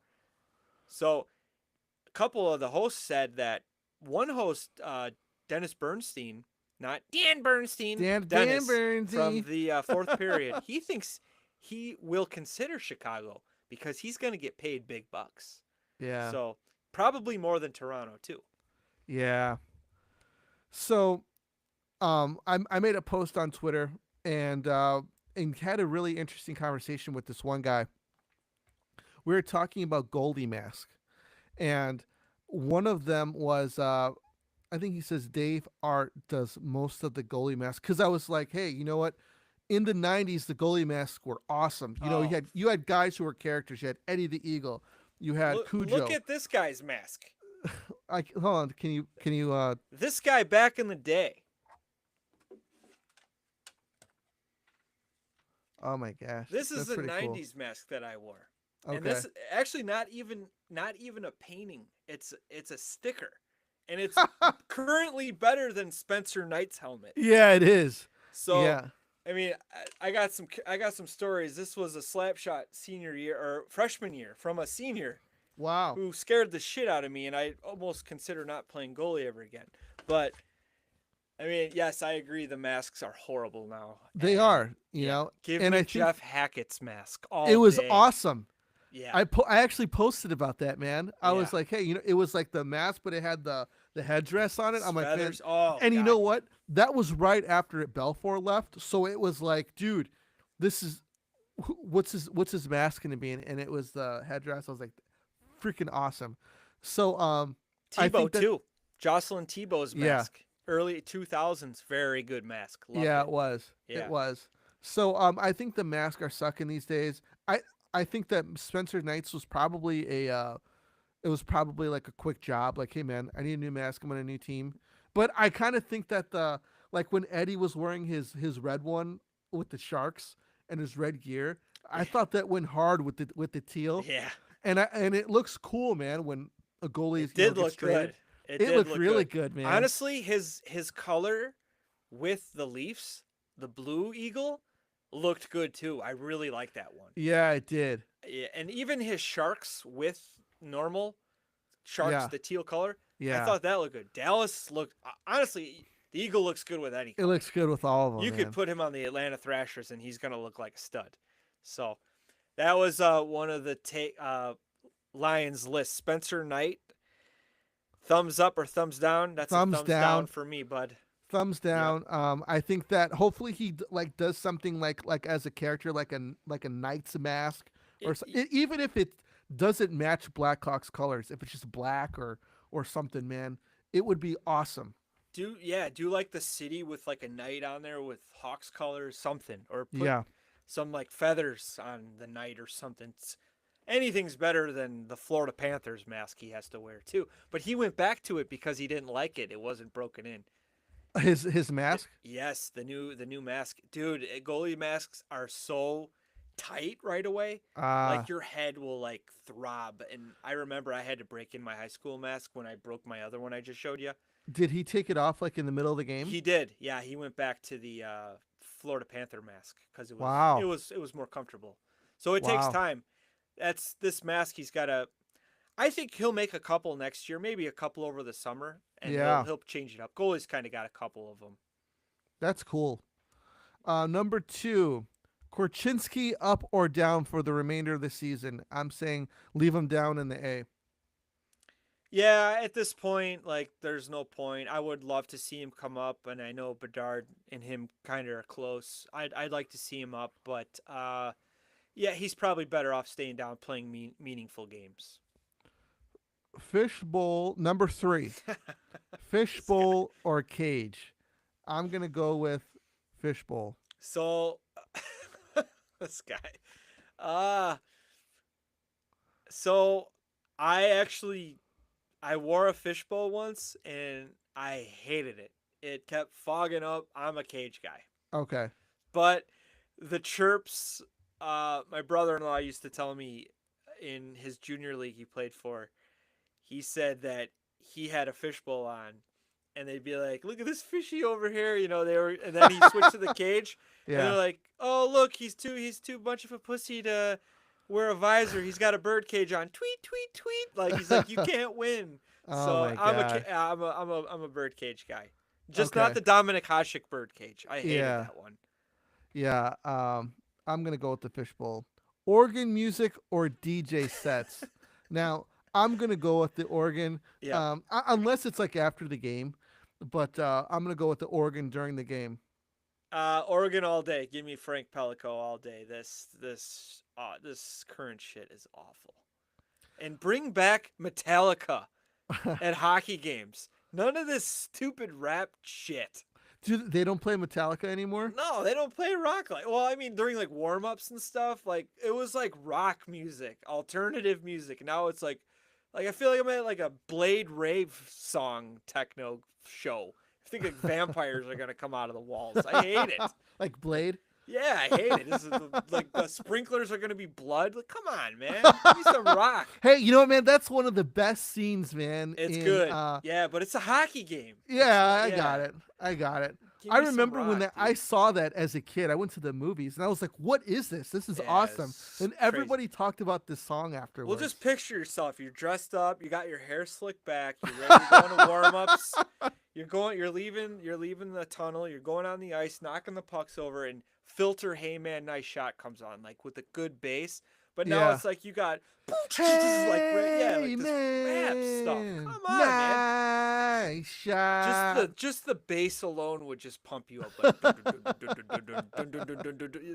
So a couple of the hosts said that one host, Dennis Bernstein, not Dan Bernstein, Dan Dennis Bernstein. from the fourth period, he thinks he will consider Chicago because he's going to get paid big bucks. Yeah. So probably more than Toronto too. Yeah. So, I made a post on Twitter and had a really interesting conversation with this one guy. We were talking about Goldie Mask, and one of them was I think he says Dave Art does most of the goalie mask because I was like, hey, you know what? In the '90s, the goalie masks were awesome. You know, Oh. you had guys who were characters. You had Eddie the Eagle. You had Cujo. Look at this guy's mask. Hold on. Can you? This guy back in the day. Oh my gosh. This is That's the pretty cool. 90s mask that I wore. Okay. And this actually not even a painting. It's a sticker. And it's currently better than Spencer Knight's helmet. Yeah, it is. So Yeah. I mean, I got some stories. This was a slap shot senior year or freshman year from a senior Wow. who scared the shit out of me, and I almost consider not playing goalie ever again. But I mean, yes, I agree. The masks are horrible now. They And, are. You yeah, know. give and me I think Jeff Hackett's mask all it was day. awesome. Yeah, I actually posted about that, man. I was Yeah. like, hey, you know, it was like the mask, but it had the headdress on it. I'm like, man. feathers. Oh, And you God. know what? That was right after Belfour left, so it was like, dude, this is what's his mask gonna be? And it was the headdress. I was like, freaking awesome. So I Tebow think that too. Jocelyn Tebow's Yeah. mask. Early 2000s, very good mask. Loved yeah, it. it was. Yeah. It was. So I think the masks are sucking these days. I think that Spencer Knights was probably it was probably like a quick job. Like, hey man, I need a new mask. I'm on a new team. But I kind of think that the like when Eddie was wearing his red one with the Sharks and his red gear, I thought that went hard with the teal. Yeah, And it looks cool, man. When a goalie it did gets look traded. good. It did looked look really good, man. Honestly, his color with the Leafs, the blue eagle, looked good too. I really like that one. Yeah, it did. Yeah, and even his Sharks with normal Sharks, Yeah. the teal color, Yeah, I thought that looked good. Dallas looked honestly, the eagle looks good with any it color. looks good with all of them. You man. could put him on the Atlanta Thrashers, and he's gonna look like a stud. So that was one of the Lions list. Spencer Knight, thumbs up or thumbs down? That's Thumbs a thumbs down. down for me, bud. Thumbs down. I think that hopefully he like does something like as a character like a knight's mask or even if it doesn't match Blackhawks colors, if it's just black or something, man, it would be awesome. Do like the city with like a knight on there with Hawks colors, something, or put Yeah. some like feathers on the knight or something. Anything's better than the Florida Panthers mask he has to wear too. But he went back to it because he didn't like it. It wasn't broken in. His mask. Yes, the new mask, dude. Goalie masks are so tight right away. Like your head will like throb. And I remember I had to break in my high school mask when I broke my other one I just showed you. Did he take it off like in the middle of the game? He did. Yeah, he went back to the Florida Panther mask because Wow. it was more comfortable. So it takes Wow. time. That's this mask. He's got to. I think he'll make a couple next year, maybe a couple over the summer, and Yeah. he'll change it up. Goalie's kind of got a couple of them. That's cool. Number 2, Korchinski up or down for the remainder of the season? I'm saying leave him down in the A. Yeah, at this point, like, there's no point. I would love to see him come up, and I know Bedard and him kind of are close. I'd like to see him up, but yeah, he's probably better off staying down, playing meaningful games. Fishbowl number 3. This guy. Fishbowl or cage? I'm gonna go with fishbowl. So this guy. Uh so I actually I wore a fishbowl once and I hated it. It kept fogging up. I'm a cage guy. Okay. But the chirps, my brother-in-law used to tell me in his junior league he played for, he said that he had a fishbowl on and they'd be like, "Look at this fishy over here," they were, and then he switched to the cage, and they're Yeah. like, "Oh, look, he's too much of a pussy to wear a visor. He's got a bird cage on." Tweet, tweet, tweet. Like he's like, "You can't win." Oh So my god. I'm a bird cage guy, just not Okay. the Dominic Hasek bird cage. I hated Yeah. that one. Yeah. I'm gonna go with the fishbowl. Organ music or DJ sets. Now I'm gonna go with the organ. Yep. Unless it's like after the game, but I'm gonna go with the organ during the game. Oregon all day. Give me Frank Pelico all day. This current shit is awful. And bring back Metallica at hockey games. None of this stupid rap shit. They don't play Metallica anymore? No, they don't play rock like. Well, I mean, during like warm ups and stuff, like it was like rock music, alternative music. Now it's like I feel like I'm at like a Blade Rave song techno show. I think like vampires are gonna come out of the walls. I hate it. Like Blade? Yeah, I hate it. This is like the sprinklers are gonna be blood. Like, come on, man, give me some rock. Hey, you know what, man? That's one of the best scenes, man. It's in, good. Yeah, but it's a hockey game. Yeah, I Yeah, got it. I got it. give I me some remember when rock, I dude. saw that as a kid. I went to the movies and I was like, "What is this? This is Yeah, awesome!" it's And crazy. everybody talked about this song Well, afterwards. just picture yourself. You're dressed up. You got your hair slicked back. You're ready to go into warm ups. You're leaving the tunnel. You're going on the ice, knocking the pucks over, and Filter Hey Man Nice Shot comes on, like with a good bass. But now Yeah. it's like you got Hey, like this rap stuff. man, Come on, man. nice shot. Just the bass alone would just pump you up. Like,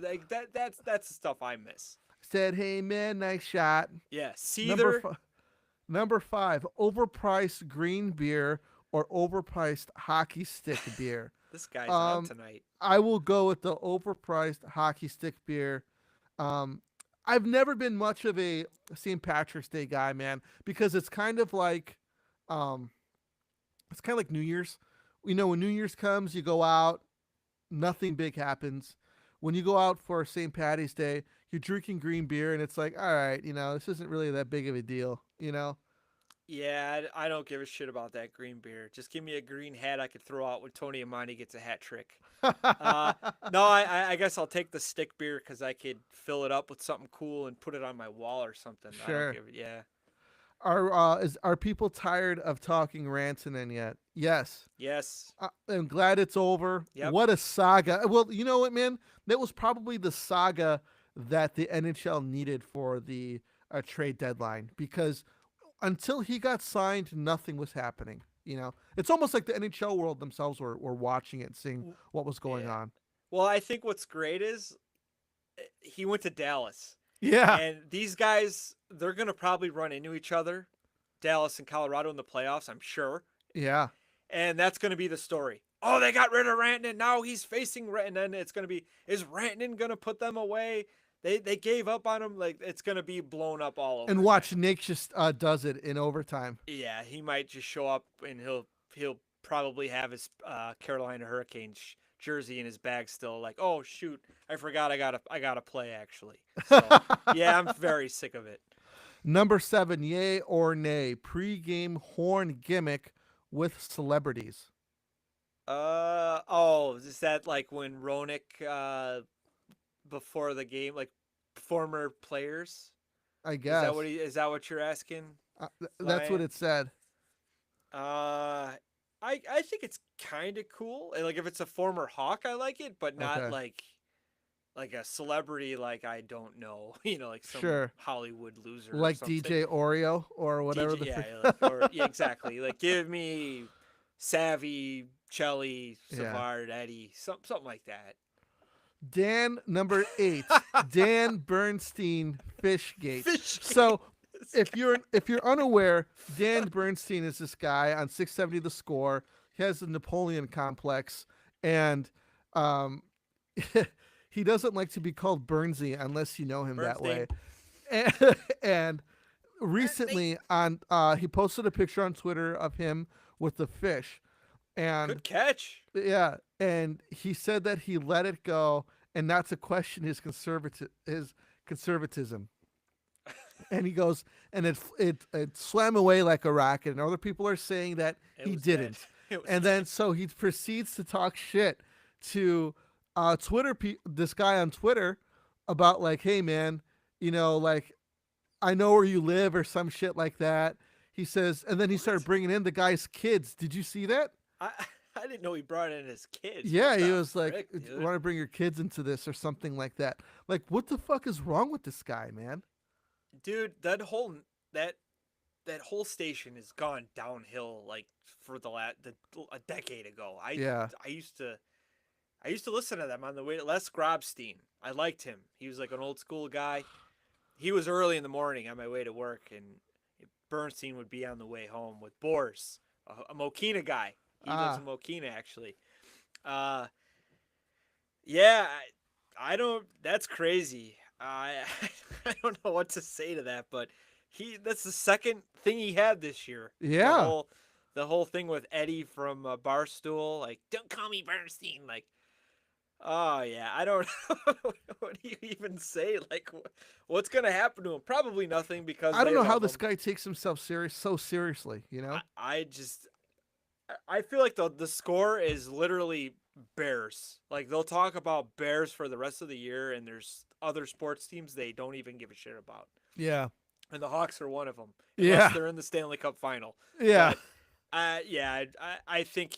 like that's the stuff I miss. Said, "Hey, man, nice shot." Yeah, Number Seether. number 5, overpriced green beer or overpriced hockey stick beer. This guy's out Um, tonight. I will go with the overpriced hockey stick beer. Um, I've never been much of a St. Patrick's Day guy, man, because um, it's kind of like New Year's. You know, when New Year's comes, you go out, nothing big happens. When you go out for St. Patty's Day, you're drinking green beer, and it's like, all right, this isn't really that big of a deal, you know? Yeah, I don't give a shit about that green beer. Just give me a green hat I could throw out when Tony Amani gets a hat trick. Uh, no, I guess I'll take the stick beer because I could fill it up with something cool and put it on my wall or something. I don't Sure. give it. Yeah. Are people tired of talking Rantanen yet? Yes. Yes. I'm glad it's over. Yep. What a saga. Well, you know what, man? That was probably the saga that the NHL needed for the trade deadline because until he got signed, nothing was happening. It's almost like the NHL world themselves were watching it, seeing what was going Yeah. on. Well, I think what's great is he went to Dallas. Yeah. And these guys, they're going to probably run into each other, Dallas and Colorado in the playoffs, I'm sure. Yeah. And that's going to be the story. Oh, they got rid of Rantanen. Now he's facing Rantanen. It's going to be, is Rantanen going to put them away? They gave up on him. Like, it's going to be blown up all over. And watch Nick just does it in overtime. Yeah, he might just show up and he'll probably have his Carolina Hurricanes jersey in his bag still. Like, oh shoot, I forgot I gotta play actually. So yeah, I'm very sick of it. Number 7, yay or nay, pre-game horn gimmick with celebrities. Oh, is that like when Ronick before the game, like former players? I Is that guess is that what you're asking, that's what Flyman? it said. Uh, I think it's kind of cool. And, like if it's a former Hawk, I like it, but not Okay, like a celebrity like I don't know, like some sure. Hollywood loser or Like something. DJ Oreo or whatever DJ, the. yeah, like or yeah, exactly. Like give me Savvy, Chelly, Yeah. Savard, Eddie, something like that. Dan number 8, Dan Bernstein Fishgate. Fish game. So if you're unaware, Dan Bernstein is this guy on 670 The Score. He has the Napoleon complex, and um, he doesn't like to be called Bernsey unless you know him that Bernstein. way. And, and Bernstein. recently on he posted a picture on Twitter of him with the fish, and Good catch. yeah, and he said that he let it go and not to question his conservatism. And he goes, and it swam away like a rocket. And other people are saying that It he was dead. didn't. It was And dead. then so he proceeds to talk shit to this guy on Twitter about like, hey man, like I know where you live or some shit like that. He says, and then he started What? bringing in the guy's kids. Did you see that? I I didn't know he brought in his kids. Yeah, What he the was like, frick, dude? "Want to bring your kids into this or something like that?" Like, what the fuck is wrong with this guy, man? Dude, that that whole station has gone downhill like for a decade ago. Yeah, I used to listen to them on the way to Les Grobstein. I liked him. He was like an old school guy. He was early in the morning on my way to work, and Bernstein would be on the way home with Boris, a Mokina guy. He lives ah, in Mokina actually. Uh, yeah, I don't. That's crazy. I don't know what to say to that, but that's the second thing he had this year. yeah, The whole thing with Eddie from Barstool, like don't call me Bernstein, like oh yeah, I don't know what do you even say, like what's gonna happen to him? Probably nothing because I don't they know how love this him. guy takes himself so seriously. I just I feel like the score is literally Bears. Like they'll talk about Bears for the rest of the year, and there's other sports teams they don't even give a shit about. Yeah, And the Hawks are one of them, unless yeah, they're in the Stanley Cup final. yeah. But yeah, I think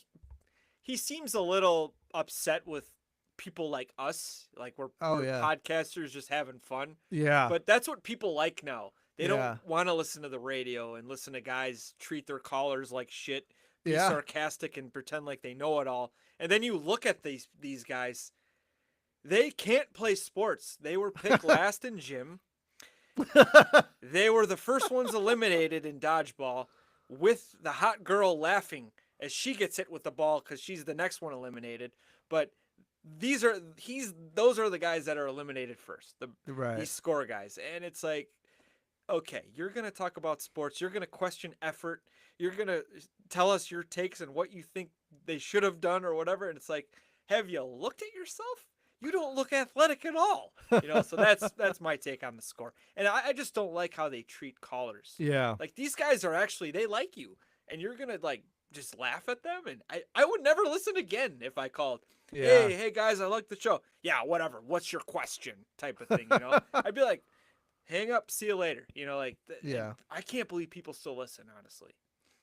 he seems a little upset with people like us, like Oh we're yeah, podcasters just having fun. yeah, But that's what people like now. They don't yeah, want to listen to the radio and listen to guys treat their callers like shit, be yeah. sarcastic and pretend like they know it all. And then you look at these guys, they can't play sports. They were picked last in gym. They were the first ones eliminated in dodgeball, with the hot girl laughing as she gets hit with the ball because she's the next one eliminated. But those are the guys that are eliminated first. Right. These score guys, and it's like, okay, you're gonna talk about sports. You're gonna question effort. You're gonna tell us your takes and what you think they should have done or whatever. And it's like, have you looked at yourself? You don't look athletic at all. So that's my take on the score. And I just don't like how they treat callers. Yeah, Like these guys are actually they like you, and you're gonna like just laugh at them. And I would never listen again if I called. yeah, Hey guys, I like the show. Yeah, whatever. What's your question? Type of thing. I'd be like, hang up, see you later. And yeah, I can't believe people still listen. Honestly.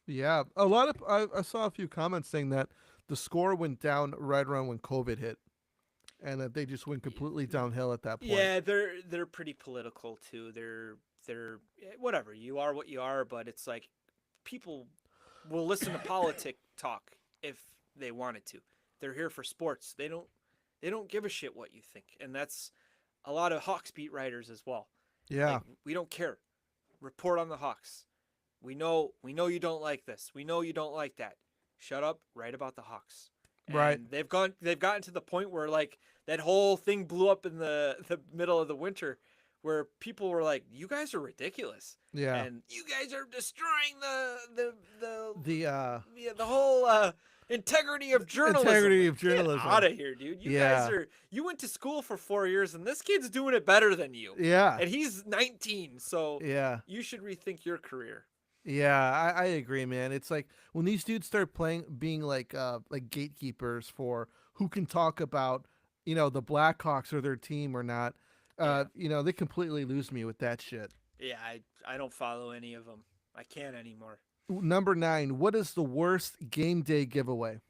yeah. A lot of I saw a few comments saying that the score went down right around when COVID hit, and that they just went completely downhill at that point. Yeah, they're pretty political too. They're whatever. You are what you are, but it's like people will listen to politic talk if they wanted to. They're here for sports. They don't give a shit what you think, and that's a lot of Hawks beat writers as well. Yeah, Like we don't care. Report on the Hawks. We know you don't like this. We know you don't like that. Shut up. Write about the Hawks. right. And they've gotten to the point where like that whole thing blew up in the middle of the winter, where people were like, "You guys are ridiculous," Yeah. and you guys are destroying The the whole integrity of journalism. integrity Like, of get journalism. out of here, dude. Yeah. You went to school for 4 years, and this kid's doing it better than you, Yeah. and he's 19, so Yeah. you should rethink your career. Yeah, I agree, man. It's like when these dudes start playing, being like gatekeepers for who can talk about, the Blackhawks or their team or not. Yeah. They completely lose me with that shit. Yeah, I don't follow any of them. I can't anymore. Number 9, what is the worst game day giveaway?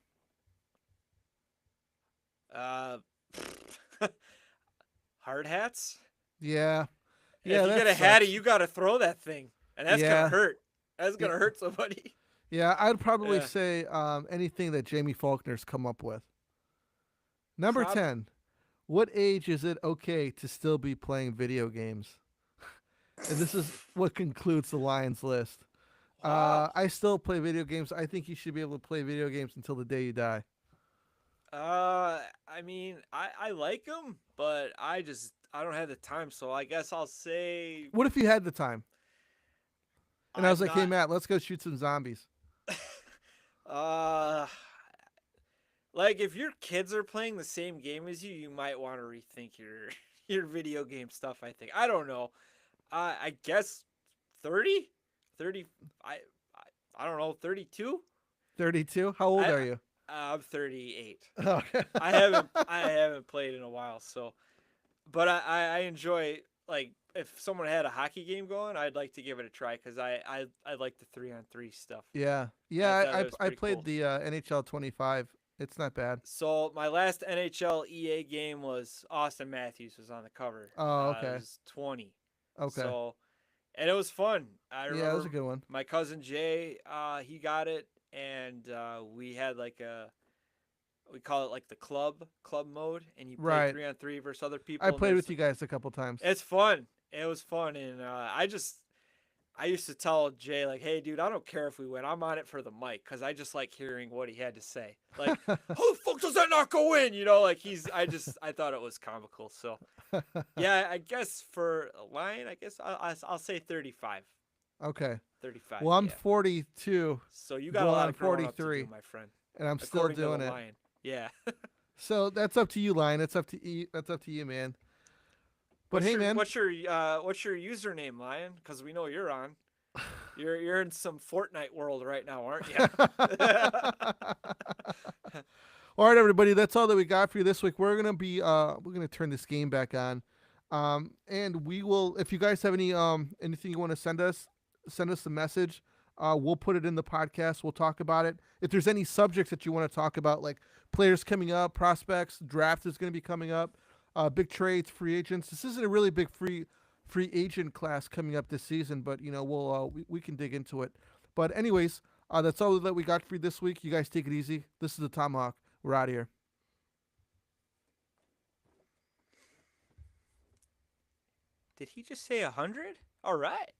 Uh, hard hats. Yeah, If yeah, you that get a hattie, sucks. you got to throw that thing, and that's gonna Yeah, hurt. That's yeah, gonna hurt somebody. yeah. I'd probably Yeah. say anything that Jamie Faulkner's come up with. Number Prob. 10, what age is it okay to still be playing video games? And this is what concludes the Lions list. Wow. I still play video games. I think you should be able to play video games until the day you die. I mean, I like them, but I don't have the time. So I guess I'll say What if you had the time? And I was I'm like, hey, not. Matt, let's go shoot some zombies. Uh, like if your kids are playing the same game as you, you might want to rethink your your video game stuff. I think. I don't know. I guess 30, 30. I don't know. 32. 32? How old I are you? I'm 38. Okay. I haven't played in a while, so but I enjoy like if someone had a hockey game going, I'd like to give it a try because I like the 3-on-3 stuff. Yeah. I Yeah, thought it was I pretty played cool. the NHL 25. It's not bad. So my last NHL EA game was Austin Matthews was on the cover. Oh, It okay. was 20. Okay. So and it was fun. I Yeah, it was a remember good one. my cousin Jay, he got it, and we had we call it like the club mode, and you play Right. 3-on-3 versus other I people, and played there's with you guys a couple times. it's fun. It was fun, and I used to tell Jay like, "Hey, dude, I don't care if we win. I'm on it for the mic because I just like hearing what he had to say. Like, how the fuck does that not go in? You know, like I thought it was comical. So yeah, I guess for a line, I guess I'll say 35. Okay. 35, Well, I'm yeah. 42, So you got a going lot on of growing up to do, 43, my friend. and I'm still According to the doing it. lion. Yeah. So that's up to you, Lion. That's up to you. That's up to you, man. But What's hey, your man. what's your what's your username, Lion? Because we know you're on. You're in some Fortnite world right now, aren't you? All right, everybody. That's all that we got for you this week. We're gonna turn this game back on, and we will. If you guys have anything you want to send us a message. We'll put it in the podcast. We'll talk about it. If there's any subjects that you want to talk about, like players coming up, prospects, draft is going to be coming up, big trades, free agents. This isn't a really big free agent class coming up this season, but we can dig into it. But anyways, that's all that we got for you this week. You guys take it easy. This is the Tomahawk. We're out of here. Did he just say 100? All right.